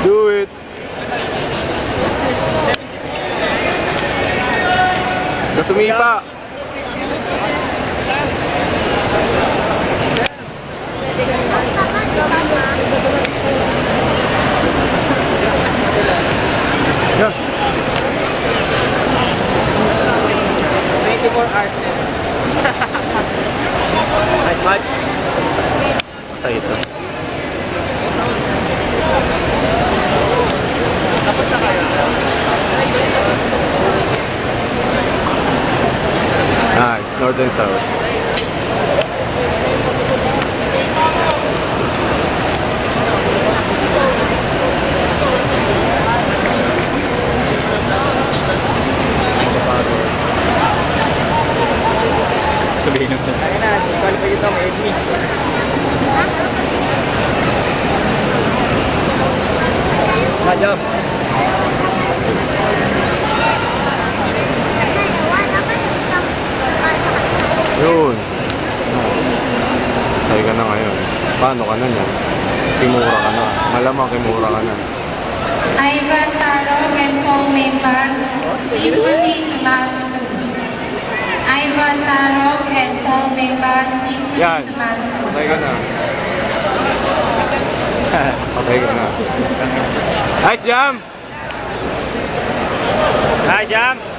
Do it. Sumipa. Yeah. 24 hours na. Nice match. Patay ito. Dapat na kayo. Nice, north and south. Sabihin nyo. Ayun na, disqualify dito, may 8 minutes. Good job. Yun. Say ka na ngayon. Paano ka na niyan? Kimura ka na. Malamang kimura ka na. Ivan Tarog and Paul Mayban, please proceed to Mountain 2. Ivan Tarog and Paul Mayban, please Yan. proceed to Mountain 2. Patay ka na. Patay ka na. Nice jump! Hi, Jam!